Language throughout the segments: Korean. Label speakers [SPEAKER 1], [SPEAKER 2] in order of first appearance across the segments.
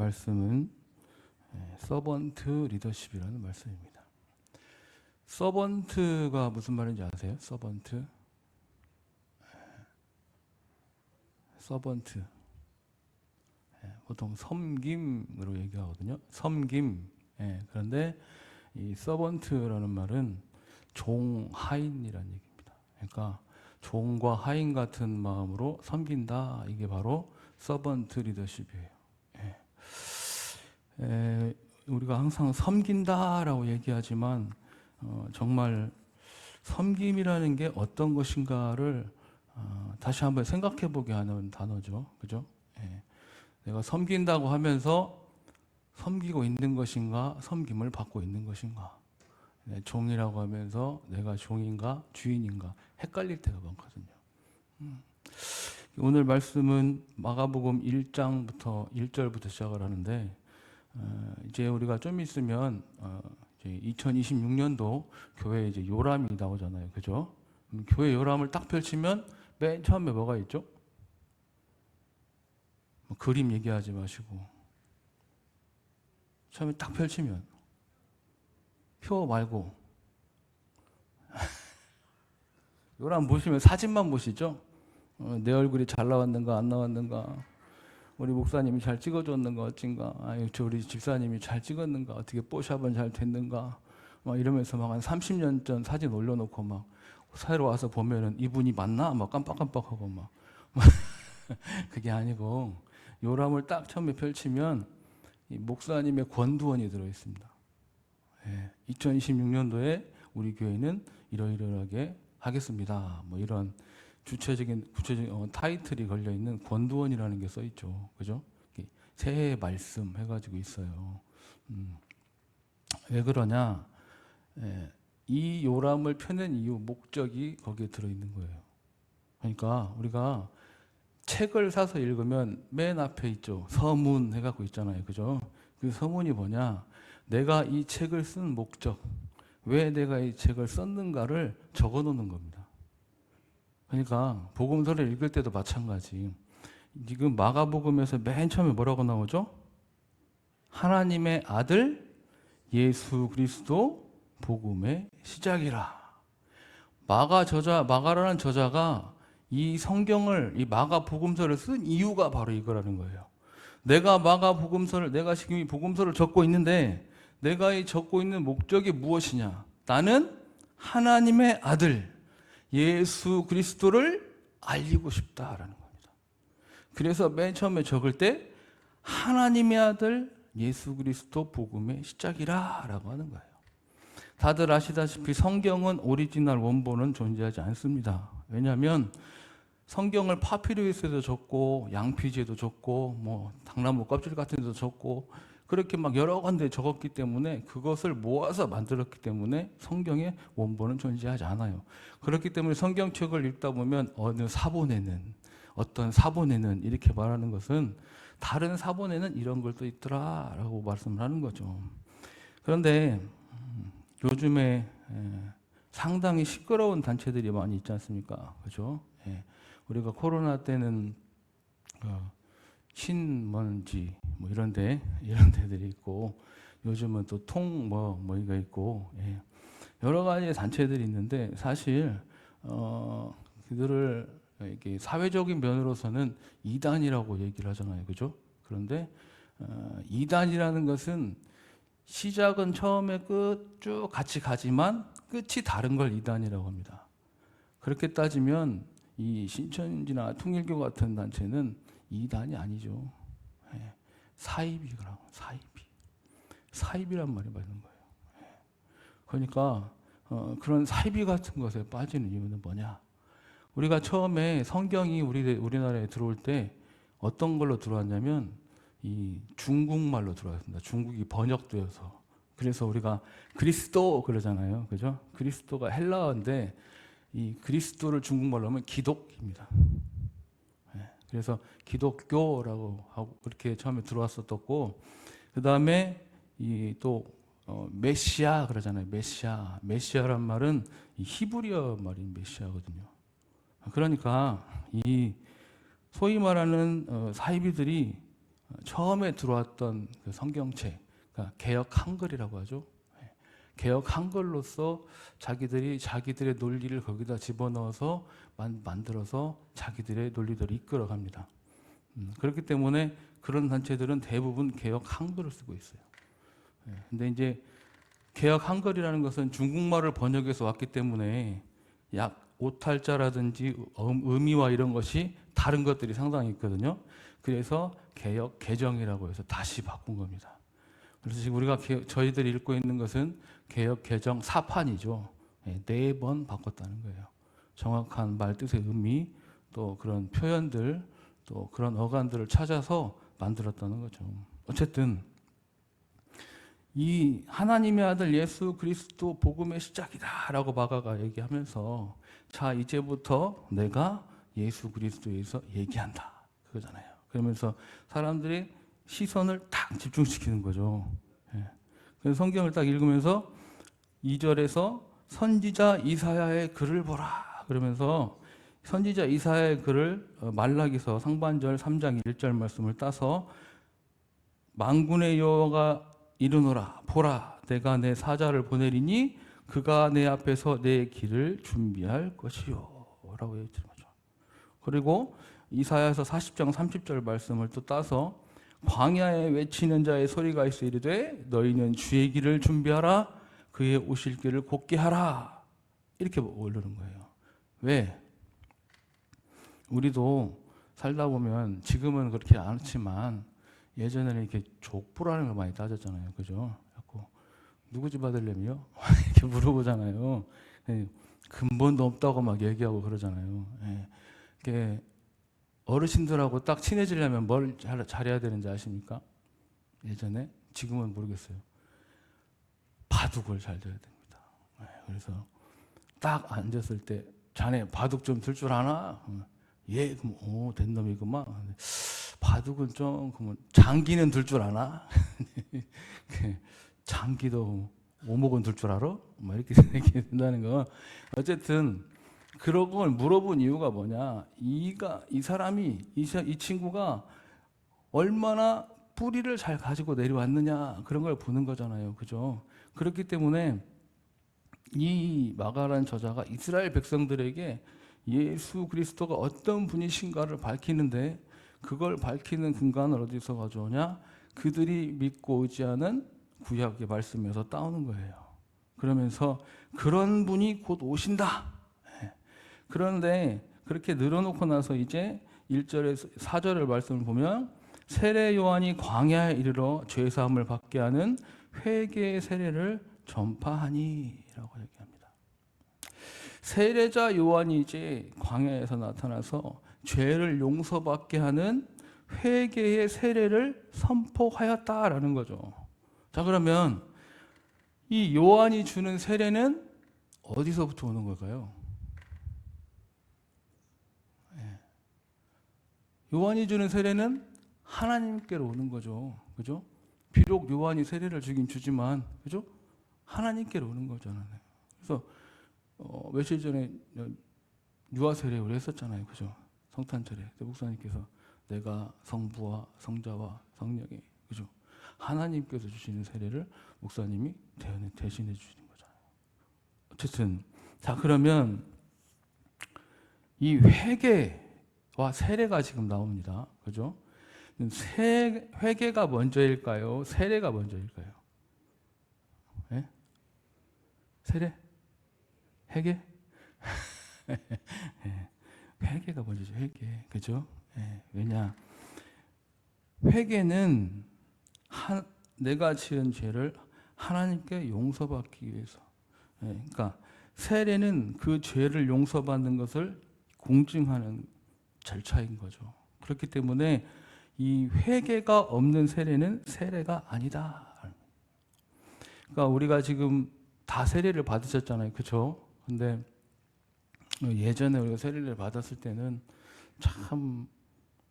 [SPEAKER 1] 말씀은 서번트 리더십이라는 말씀입니다. 서번트가 무슨 말인지 아세요? 서번트. 보통 섬김으로 얘기하거든요. 섬김. 그런데 이 서번트라는 말은 종, 하인이라는 얘기입니다. 그러니까 종과 하인 같은 마음으로 섬긴다. 이게 바로 서번트 리더십이에요. 우리가 항상 섬긴다라고 얘기하지만 정말 섬김이라는 게 어떤 것인가를 다시 한번 생각해 보게 하는 단어죠. 그죠? 내가 섬긴다고 하면서 섬기고 있는 것인가, 섬김을 받고 있는 것인가. 종이라고 하면서 내가 종인가, 주인인가 헷갈릴 때가 많거든요. 오늘 말씀은 마가복음 1장부터 1절부터 시작을 하는데 이제 우리가 좀 있으면 이제 2026년도 교회에 이제 요람이 나오잖아요. 그죠? 교회 요람을 딱 펼치면 맨 처음에 뭐가 있죠? 그림 얘기하지 마시고 처음에 딱 펼치면 표 말고 요람 보시면 사진만 보시죠? 내 얼굴이 잘 나왔는가 안 나왔는가, 우리 목사님이 잘 찍어줬는가 어쩐가, 우리 집사님이 잘 찍었는가, 어떻게 뽀샵은 잘 됐는가, 막 이러면서 막 한 30년 전 사진 올려놓고 막 새로 와서 보면은 이분이 맞나? 막 깜빡깜빡하고 막 그게 아니고 요람을 딱 처음에 펼치면 이 목사님의 권두원이 들어있습니다. 2026년도에 우리 교회는 이러이러하게 하겠습니다. 뭐 이런 구체적인 타이틀이 걸려 있는 권두원이라는 게 써 있죠. 그죠? 새해 말씀 해가지고 있어요. 왜 그러냐? 이 요람을 펴는 이유, 목적이 거기에 들어 있는 거예요. 그러니까 우리가 책을 사서 읽으면 맨 앞에 있죠. 서문 해갖고 있잖아요. 그죠? 그 서문이 뭐냐? 내가 이 책을 쓴 목적, 왜 내가 이 책을 썼는가를 적어 놓는 겁니다. 그러니까 복음서를 읽을 때도 마찬가지. 지금 마가복음에서 맨 처음에 뭐라고 나오죠? 하나님의 아들 예수 그리스도 복음의 시작이라. 마가라는 저자가 이 성경을, 이 마가복음서를 쓴 이유가 바로 이거라는 거예요. 내가 지금 이 복음서를 적고 있는데 내가 이 적고 있는 목적이 무엇이냐? 나는 하나님의 아들 예수 그리스도를 알리고 싶다라는 겁니다. 그래서 맨 처음에 적을 때 하나님의 아들 예수 그리스도 복음의 시작이라라고 하는 거예요. 다들 아시다시피 성경은 오리지널 원본은 존재하지 않습니다. 왜냐하면 성경을 파피루스에도 적고 양피지에도 적고 뭐 당나무 껍질 같은 데도 적고 그렇게 막 여러 군데 적었기 때문에, 그것을 모아서 만들었기 때문에 성경의 원본은 존재하지 않아요. 그렇기 때문에 성경책을 읽다 보면 어떤 사본에는 이렇게 말하는 것은 다른 사본에는 이런 걸 또 있더라라고 말씀을 하는 거죠. 그런데 요즘에 상당히 시끄러운 단체들이 많이 있지 않습니까? 그죠? 우리가 코로나 때는 신먼지 뭐 이런 데들이 있고, 요즘은 또 뭐가 있고, 여러 가지 단체들이 있는데 사실 그들을 이렇게 사회적인 면으로서는 이단이라고 얘기를 하잖아요. 그죠? 그런데 이단이라는 것은 시작은 처음에 끝 쭉 같이 가지만 끝이 다른 걸 이단이라고 합니다. 그렇게 따지면 이 신천지나 통일교 같은 단체는 이단이 아니죠. 사입이라고, 사입이란 말이 맞는 거예요. 그러니까 그런 사입이 같은 것에 빠지는 이유는 뭐냐? 우리가 처음에 성경이 우리나라에 들어올 때 어떤 걸로 들어왔냐면 이 중국말로 들어왔습니다. 중국이 번역되어서. 그래서 우리가 그리스도 그러잖아요. 그죠? 그리스도가 헬라어인데 이 그리스도를 중국말로 하면 기독입니다. 그래서 기독교라고 하고 그렇게 처음에 들어왔었고, 그 다음에 메시아 그러잖아요. 메시아란 말은 이 히브리어 말인 메시아거든요. 그러니까 이 소위 말하는 사이비들이 처음에 들어왔던 그 성경책, 그러니까 개역 한글이라고 하죠. 개역 한글로서 자기들의 논리를 거기다 집어넣어서 만들어서 자기들의 논리대로 이끌어갑니다. 그렇기 때문에 그런 단체들은 대부분 개역 한글을 쓰고 있어요. 근데 이제 개역 한글이라는 것은 중국말을 번역해서 왔기 때문에 약 오탈자라든지 의미와 이런 것이 다른 것들이 상당히 있거든요. 그래서 개역 개정이라고 해서 다시 바꾼 겁니다. 그래서 지금 우리가 저희들이 읽고 있는 것은 개역 개정 4판이죠. 4번 바꿨다는 거예요. 정확한 말 뜻의 의미, 또 그런 표현들, 또 그런 어간들을 찾아서 만들었다는 거죠. 어쨌든 이 하나님의 아들 예수 그리스도 복음의 시작이다라고 마가가 얘기하면서 자 이제부터 내가 예수 그리스도에서 얘기한다 그거잖아요. 그러면서 사람들이 시선을 딱 집중시키는 거죠. 그래서 성경을 딱 읽으면서 2절에서 선지자 이사야의 글을 보라 그러면서 선지자 이사야의 글을 말라기서 상반절 3장 1절 말씀을 따서 만군의 여호와가 이르노라 보라 내가 내 사자를 보내리니 그가 내 앞에서 내 길을 준비할 것이요 라고 얘기하는 거죠. 그리고 이사야서 40장 30절 말씀을 또 따서 광야에 외치는 자의 소리가 있어 이르되 너희는 주의 길을 준비하라 그의 오실 길을 곧게 하라 이렇게 올르는 거예요. 왜? 우리도 살다 보면 지금은 그렇게 않지만 예전에는 이렇게 족보라는 걸 많이 따졌잖아요. 그죠? 자꾸 누구 집 아들내미요? 이렇게 물어보잖아요. 근본도 없다고 막 얘기하고 그러잖아요. 이렇게 어르신들하고 딱 친해지려면 뭘 잘해야 되는지 아십니까? 예전에? 지금은 모르겠어요. 바둑을 잘 둬야 됩니다. 그래서 딱 앉았을 때 자네 바둑 좀 들 줄 아나? 예, 그럼 된 놈이구만. 바둑은 좀 그러면 장기는 들 줄 아나? 장기도 오목은 들 줄 알아? 막 이렇게 된다는 거. 어쨌든 그런 걸 물어본 이유가 뭐냐? 이 사람이 이 친구가 얼마나 뿌리를 잘 가지고 내려왔느냐 그런 걸 보는 거잖아요. 그죠? 그렇기 때문에 이 마가라는 저자가 이스라엘 백성들에게 예수 그리스도가 어떤 분이신가를 밝히는데 그걸 밝히는 근간을 어디서 가져오냐? 그들이 믿고 의지하는 구약의 말씀에서 따오는 거예요. 그러면서 그런 분이 곧 오신다. 그런데 그렇게 늘어놓고 나서 이제 1절에서 4절의 말씀을 보면 세례 요한이 광야에 이르러 죄 사함을 받게 하는 회개의 세례를 전파하니라고 얘기합니다. 세례자 요한이 이제 광야에서 나타나서 죄를 용서받게 하는 회개의 세례를 선포하였다라는 거죠. 자, 그러면 이 요한이 주는 세례는 어디서부터 오는 걸까요? 요한이 주는 세례는 하나님께로 오는 거죠. 그죠? 비록 요한이 세례를 주긴 주지만, 그죠? 하나님께로 오는 거잖아요. 그래서 며칠 전에 유아 세례 우리 했었잖아요. 그죠? 성탄절에 목사님께서 내가 성부와 성자와 성령이 그죠? 하나님께서 주시는 세례를 목사님이 대신해 주시는 거잖아요. 어쨌든 자 그러면 이 회개와 세례가 지금 나옵니다. 그죠? 회개가 먼저일까요? 세례가 먼저일까요? 네? 세례? 회개? 네. 회개가 먼저죠. 회개. 그죠? 네. 왜냐? 회개는 내가 지은 죄를 하나님께 용서받기 위해서. 네. 그러니까 세례는 그 죄를 용서받는 것을 공증하는 절차인 거죠. 그렇기 때문에 이 회개가 없는 세례는 세례가 아니다. 그러니까 우리가 지금 다 세례를 받으셨잖아요. 그렇죠? 근데 예전에 우리가 세례를 받았을 때는 참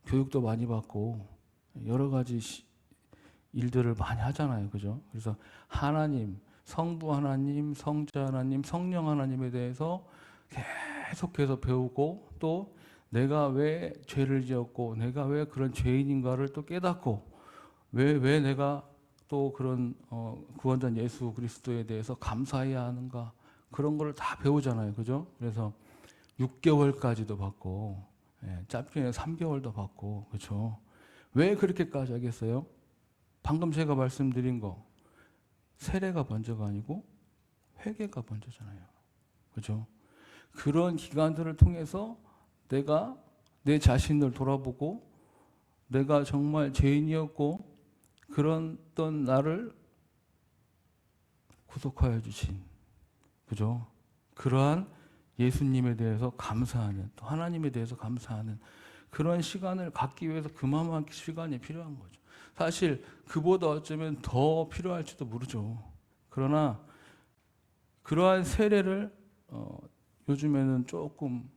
[SPEAKER 1] 교육도 많이 받고 여러 가지 일들을 많이 하잖아요. 그죠? 그래서 하나님, 성부 하나님, 성자 하나님, 성령 하나님에 대해서 계속해서 배우고 또 내가 왜 죄를 지었고 내가 왜 그런 죄인인가를 또 깨닫고 왜 내가 또 그런 구원자 예수 그리스도에 대해서 감사해야 하는가? 그런 걸 다 배우잖아요. 그죠? 그래서 6개월까지도 받고, 짧게는 3개월도 받고, 그렇죠? 왜 그렇게까지 하겠어요? 방금 제가 말씀드린 거, 세례가 먼저가 아니고 회개가 먼저잖아요. 그죠? 그런 기간들을 통해서 내가 내 자신을 돌아보고 내가 정말 죄인이었고 그런 나를 구속하여 주신, 그죠? 그러한 예수님에 대해서 감사하는, 또 하나님에 대해서 감사하는 그런 시간을 갖기 위해서 그만한 시간이 필요한 거죠. 사실 그보다 어쩌면 더 필요할지도 모르죠. 그러나 그러한 세례를 요즘에는 조금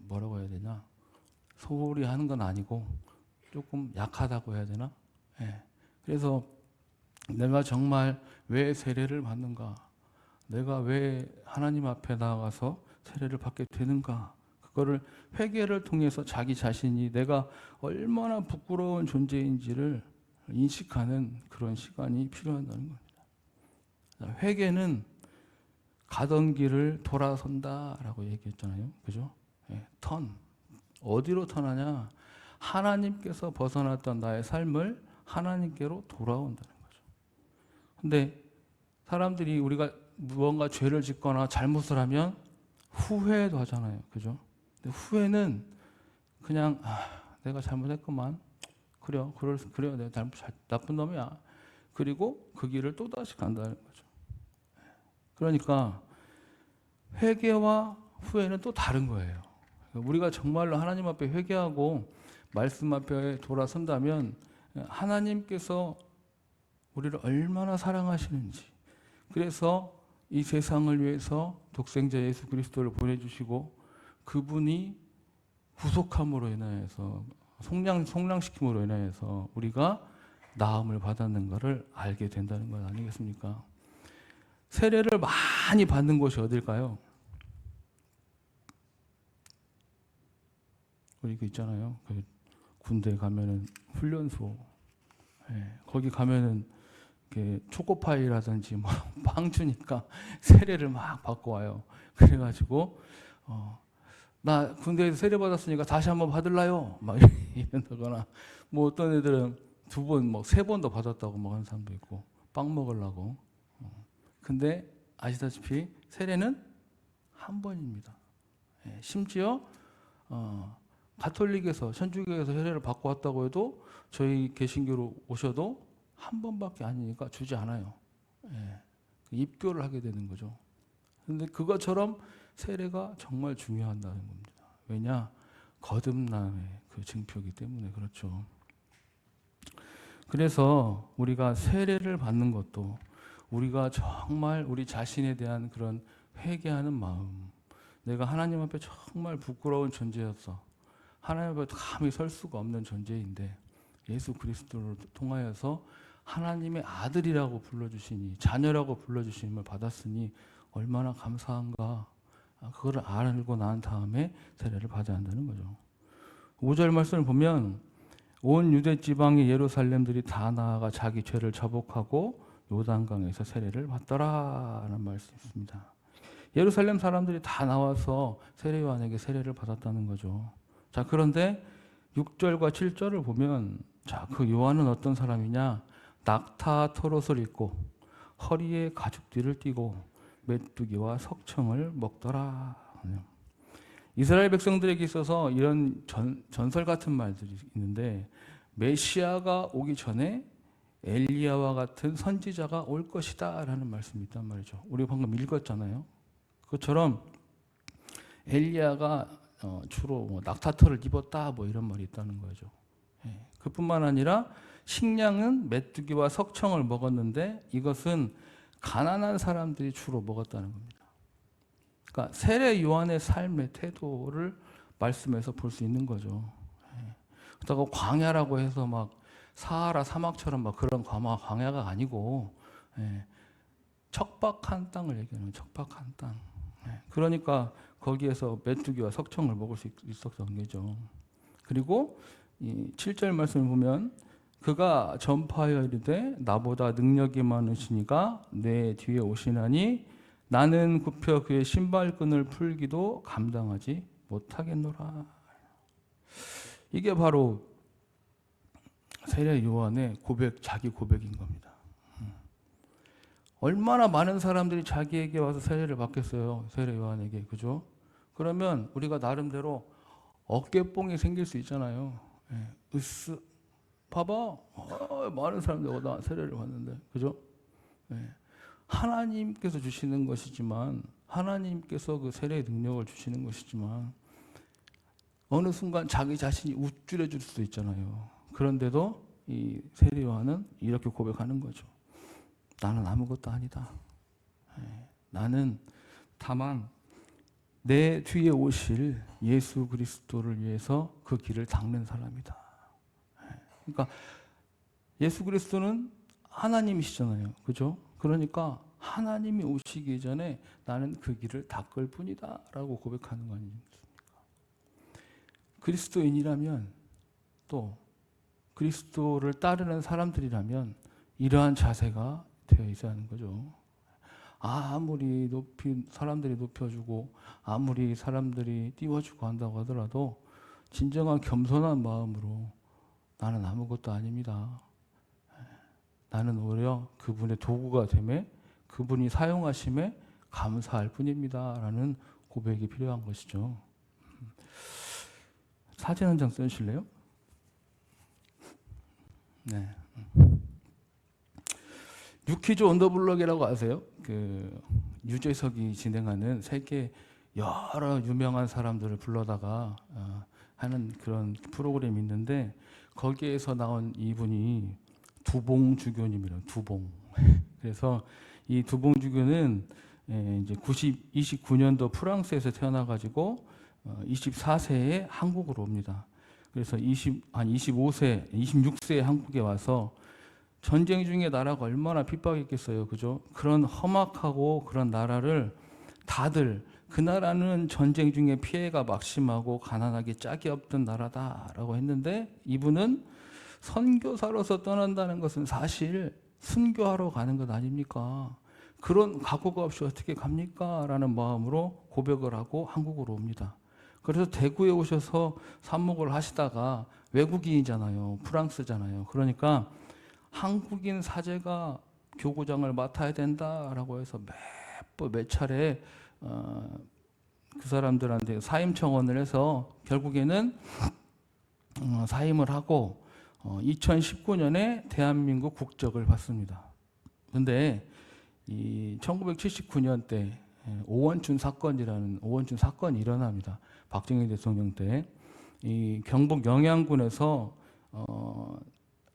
[SPEAKER 1] 뭐라고 해야 되냐, 소홀히 하는 건 아니고 조금 약하다고 해야 되나? 그래서 내가 정말 왜 세례를 받는가? 내가 왜 하나님 앞에 나아가서 세례를 받게 되는가? 그거를 회개를 통해서 자기 자신이 내가 얼마나 부끄러운 존재인지를 인식하는 그런 시간이 필요하다는 겁니다. 회개는 가던 길을 돌아선다라고 얘기했잖아요. 그죠? 어디로 턴하냐? 하나님께서 벗어났던 나의 삶을 하나님께로 돌아온다는 거죠. 근데 사람들이 우리가 무언가 죄를 짓거나 잘못을 하면 후회도 하잖아요. 그죠? 근데 후회는 그냥 내가 잘못했구만. 그래요. 내가 나쁜 놈이야. 그리고 그 길을 또다시 간다는 거죠. 그러니까 회개와 후회는 또 다른 거예요. 우리가 정말로 하나님 앞에 회개하고 말씀 앞에 돌아선다면 하나님께서 우리를 얼마나 사랑하시는지, 그래서 이 세상을 위해서 독생자 예수 그리스도를 보내주시고 그분이 구속함으로 인하여서 속량시킴으로 인하여서 우리가 나음을 받았는 것을 알게 된다는 것 아니겠습니까? 세례를 많이 받는 곳이 어딜까요? 우리 그 있잖아요. 그 군대 가면은 훈련소, 거기 가면은 초코파이라든지 뭐 빵 주니까 세례를 막 받고 와요. 그래가지고 나 군대에서 세례 받았으니까 다시 한번 받을라요? 막 이런다거나, 뭐 어떤 애들은 2번, 뭐 3번도 받았다고 막 하는 사람도 있고, 빵 먹으려고. 근데 아시다시피 세례는 한 번입니다. 심지어 가톨릭에서, 천주교에서 세례를 받고 왔다고 해도 저희 개신교로 오셔도 한 번밖에 아니니까 주지 않아요. 입교를 하게 되는 거죠. 그런데 그것처럼 세례가 정말 중요하다는 겁니다. 왜냐? 거듭남의 그 증표이기 때문에 그렇죠. 그래서 우리가 세례를 받는 것도 우리가 정말 우리 자신에 대한 그런 회개하는 마음, 내가 하나님 앞에 정말 부끄러운 존재였어. 하나님 앞에 감히 설 수가 없는 존재인데 예수 그리스도를 통하여서 하나님의 아들이라고 불러주시니, 자녀라고 불러주심을 받았으니 얼마나 감사한가. 그걸 알고 난 다음에 세례를 받아야 한다는 거죠. 5절 말씀을 보면 온 유대 지방의 예루살렘들이 다 나아가 자기 죄를 자복하고 요단강에서 세례를 받더라라는 말씀이 있습니다. 예루살렘 사람들이 다 나와서 세례요한에게 세례를 받았다는 거죠. 자, 그런데 6절과 7절을 보면, 자, 그 요한은 어떤 사람이냐? 낙타 털옷을 입고 허리에 가죽띠를 띠고 메뚜기와 석청을 먹더라. 이스라엘 백성들에게 있어서 이런 전설 같은 말들이 있는데, 메시아가 오기 전에 엘리야와 같은 선지자가 올 것이다 라는 말씀이 있단 말이죠. 우리 방금 읽었잖아요. 그것처럼 엘리야가 주로 뭐 낙타털을 입었다 뭐 이런 말이 있다는 거죠. 그뿐만 아니라 식량은 메뚜기와 석청을 먹었는데 이것은 가난한 사람들이 주로 먹었다는 겁니다. 그러니까 세례 요한의 삶의 태도를 말씀에서 볼 수 있는 거죠. 그렇다고 광야라고 해서 막 사하라 사막처럼 막 그런 광야가 아니고 척박한 땅을 얘기하는, 척박한 땅. 그러니까 거기에서 메뚜기와 석청을 먹을 수 있었던 거죠. 그리고 이 7절 말씀을 보면 그가 전파하여 이르되 나보다 능력이 많으시니가 내 뒤에 오시나니 나는 굽혀 그의 신발끈을 풀기도 감당하지 못하겠노라. 이게 바로 세례 요한의 고백, 자기 고백인 겁니다. 얼마나 많은 사람들이 자기에게 와서 세례를 받겠어요. 세례 요한에게. 그죠? 그러면 우리가 나름대로 어깨뽕이 생길 수 있잖아요. 으스, 봐봐. 많은 사람들이 나 세례를 받는데. 그죠? 하나님께서 주시는 것이지만, 하나님께서 그 세례의 능력을 주시는 것이지만, 어느 순간 자기 자신이 우쭐해질 수도 있잖아요. 그런데도 이 세례 요한은 이렇게 고백하는 거죠. 나는 아무것도 아니다. 나는 다만 내 뒤에 오실 예수 그리스도를 위해서 그 길을 닦는 사람이다. 그러니까 예수 그리스도는 하나님이시잖아요. 그죠? 그러니까 하나님이 오시기 전에 나는 그 길을 닦을 뿐이다 라고 고백하는 거 아닙니까? 그리스도인이라면, 또 그리스도를 따르는 사람들이라면 이러한 자세가 되어 있어야 하는 거죠. 아무리 사람들이 높여주고 아무리 사람들이 띄워주고 한다고 하더라도 진정한 겸손한 마음으로 나는 아무것도 아닙니다. 나는 오히려 그분의 도구가 되매 그분이 사용하심에 감사할 뿐입니다. 라는 고백이 필요한 것이죠. 사진 한 장 써주실래요? 네. 유퀴즈 온 더 블럭이라고 아세요? 그 유재석이 진행하는 세계 여러 유명한 사람들을 불러다가 하는 그런 프로그램이 있는데, 거기에서 나온 이분이 두봉주교님이라고. 두봉. 그래서 이 두봉주교는 이제 29년도 프랑스에서 태어나가지고 24세에 한국으로 옵니다. 그래서 25세, 26세에 한국에 와서 전쟁 중에 나라가 얼마나 핍박했겠어요. 그죠? 그런 험악하고 그런 나라를 다들, 그 나라는 전쟁 중에 피해가 막심하고 가난하게 짝이 없던 나라다라고 했는데, 이분은 선교사로서 떠난다는 것은 사실 순교하러 가는 것 아닙니까? 그런 각오가 없이 어떻게 갑니까? 라는 마음으로 고백을 하고 한국으로 옵니다. 그래서 대구에 오셔서 사목을 하시다가, 외국인이잖아요. 프랑스잖아요. 그러니까 한국인 사제가 교구장을 맡아야 된다라고 해서 몇 차례 그 사람들한테 사임 청원을 해서 결국에는 사임을 하고 2019년에 대한민국 국적을 받습니다. 그런데 이 1979년 때 오원춘 사건이 일어납니다. 박정희 대통령 때 이 경북 영양군에서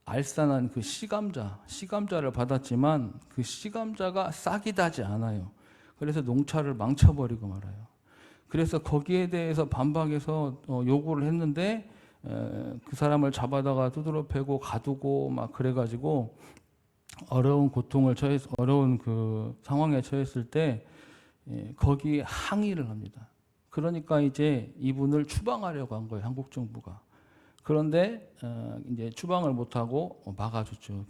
[SPEAKER 1] 알싸한 그 씨감자를 받았지만 그 씨감자가 싹이 나지 않아요. 그래서 농사를 망쳐버리고 말아요. 그래서 거기에 대해서 반박해서 요구를 했는데 그 사람을 잡아다가 두드러 패고 가두고 막 그래가지고 어려운 그 상황에 처했을 때 거기 항의를 합니다. 그러니까 이제 이분을 추방하려고 한 거예요, 한국 정부가. 그런데 이제 추방을 못하고 막아줬죠.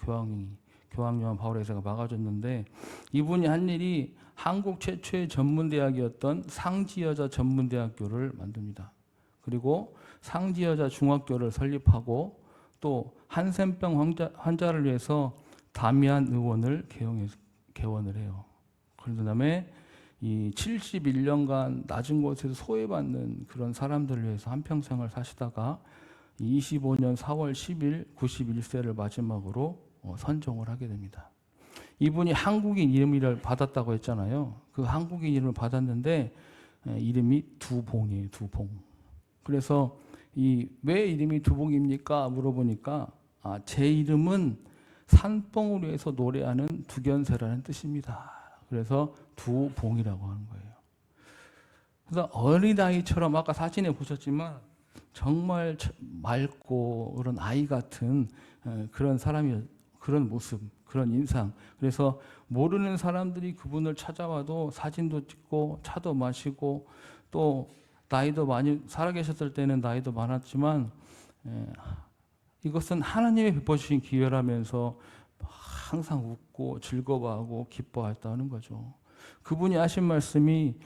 [SPEAKER 1] 교황요한 바울에서가 막아줬는데, 이분이 한 일이 한국 최초의 전문대학이었던 상지여자 전문대학교를 만듭니다. 그리고 상지여자 중학교를 설립하고, 또 한센병 환자를 위해서 다미안 의원을 개원을 해요. 그런 다음에 이 71년간 낮은 곳에서 소외받는 그런 사람들을 위해서 한평생을 사시다가 25년 4월 10일 91세를 마지막으로 선종을 하게 됩니다. 이분이 한국인 이름을 받았다고 했잖아요. 그 한국인 이름을 받았는데 이름이 두봉이에요. 두봉. 그래서 왜 이름이 두봉입니까? 물어보니까 제 이름은 산봉을 위해서 노래하는 두견새라는 뜻입니다. 그래서 두봉이라고 하는 거예요. 그래서 어린아이처럼, 아까 사진에 보셨지만 정말 맑고 그런 아이 같은 그런 사람이, 그런 모습, 그런 인상. 그래서 모르는 사람들이 그분을 찾아와도 사진도 찍고 차도 마시고, 또 나이도 많이 살아계셨을 때는 나이도 많았지만 이것은 하나님의 베푸 주신 기회라면서 항상 웃고 즐거워하고 기뻐했다는 거죠. 그분이 하신 말씀이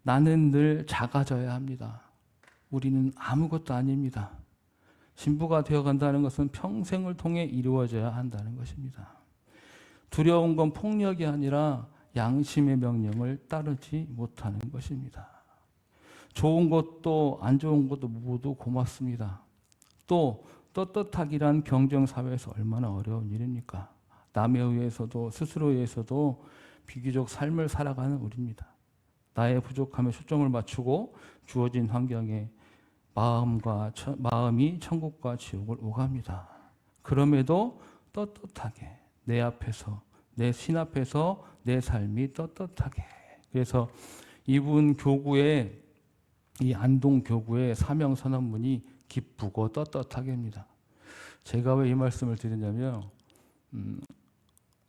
[SPEAKER 1] 나는 늘 작아져야 합니다. 우리는 아무것도 아닙니다. 신부가 되어간다는 것은 평생을 통해 이루어져야 한다는 것입니다. 두려운 건 폭력이 아니라 양심의 명령을 따르지 못하는 것입니다. 좋은 것도 안 좋은 것도 모두 고맙습니다. 또 떳떳하기란 경쟁사회에서 얼마나 어려운 일입니까? 남에 의해서도 스스로에 의해서도 비교적 삶을 살아가는 우리입니다. 나의 부족함에 초점을 맞추고 주어진 환경에 마음이 천국과 지옥을 오갑니다. 그럼에도 떳떳하게 내 앞에서 내 신 앞에서 내 삶이 떳떳하게. 그래서 이분 교구의 이 안동 교구의 사명 선언문이 기쁘고 떳떳하게입니다. 제가 왜 이 말씀을 드리냐면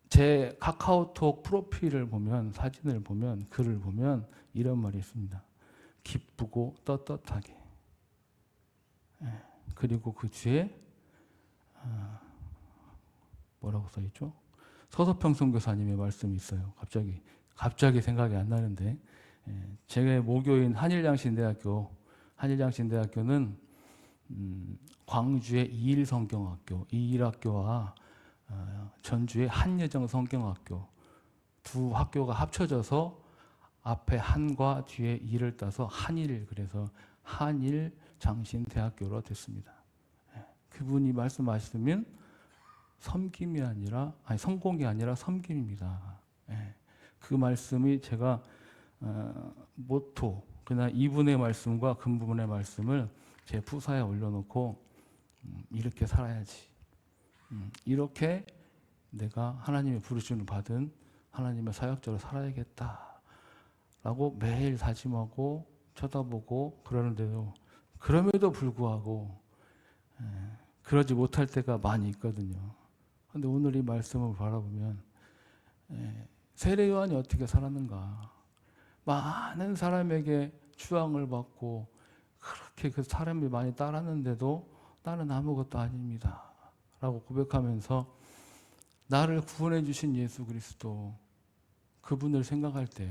[SPEAKER 1] 제 카카오톡 프로필을 보면 사진을 보면 글을 보면 이런 말이 있습니다. 기쁘고 떳떳하게. 그리고 그 뒤에 뭐라고 써 있죠? 서서평 선교사님의 말씀이 있어요. 갑자기 생각이 안 나는데 제 모교인 한일양신대학교는 광주의 이일성경학교, 이일학교와 전주의 한예정 성경학교 두 학교가 합쳐져서 앞에 한과 뒤에 일을 따서 한일, 그래서 한일장신대학교로 됐습니다. 그분이 말씀하시면 섬김이 아니라 성공이 아니라 섬김입니다. 그 말씀이 제가 모토, 그러나 이분의 말씀과 근부분의 말씀을 제 부사에 올려놓고 이렇게 살아야지. 이렇게 내가 하나님의 부르심을 받은 하나님의 사역자로 살아야겠다라고 매일 다짐하고 쳐다보고 그러는데도 그럼에도 불구하고 그러지 못할 때가 많이 있거든요. 그런데 오늘 이 말씀을 바라보면 세례 요한이 어떻게 살았는가? 많은 사람에게 추앙을 받고 그렇게 그 사람이 많이 따랐는데도 나는 아무것도 아닙니다 라고 고백하면서 나를 구원해 주신 예수 그리스도, 그분을 생각할 때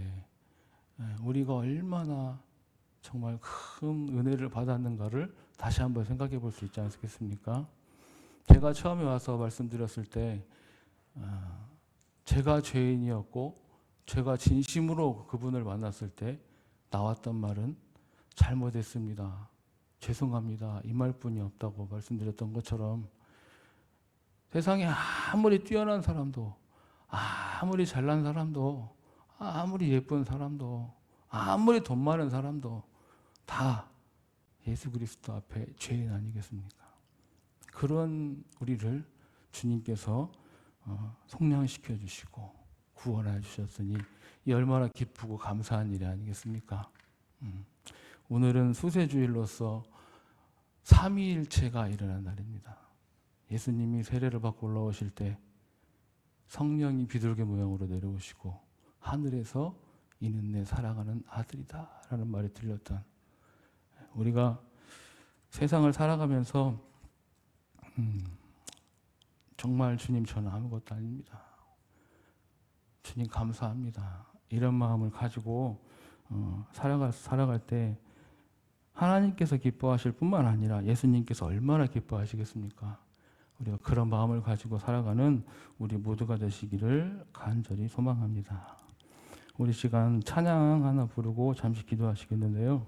[SPEAKER 1] 우리가 얼마나 정말 큰 은혜를 받았는가를 다시 한번 생각해 볼 수 있지 않겠습니까? 제가 처음에 와서 말씀드렸을 때 제가 죄인이었고 제가 진심으로 그분을 만났을 때 나왔던 말은 잘못했습니다, 죄송합니다, 이 말뿐이 없다고 말씀드렸던 것처럼 세상에 아무리 뛰어난 사람도, 아무리 잘난 사람도, 아무리 예쁜 사람도, 아무리 돈 많은 사람도 다 예수 그리스도 앞에 죄인 아니겠습니까? 그런 우리를 주님께서 속량시켜 주시고 구원해 주셨으니 이 얼마나 기쁘고 감사한 일이 아니겠습니까? 오늘은 수세주일로서 삼위일체가 일어난 날입니다. 예수님이 세례를 받고 올라오실 때 성령이 비둘기 모양으로 내려오시고 하늘에서 이는 내 사랑하는 아들이다 라는 말이 들렸던, 우리가 세상을 살아가면서 정말 주님 저는 아무것도 아닙니다, 주님 감사합니다, 이런 마음을 가지고 살아갈 때 하나님께서 기뻐하실 뿐만 아니라 예수님께서 얼마나 기뻐하시겠습니까? 우리가 그런 마음을 가지고 살아가는 우리 모두가 되시기를 간절히 소망합니다. 우리 시간 찬양 하나 부르고 잠시 기도하시겠는데요.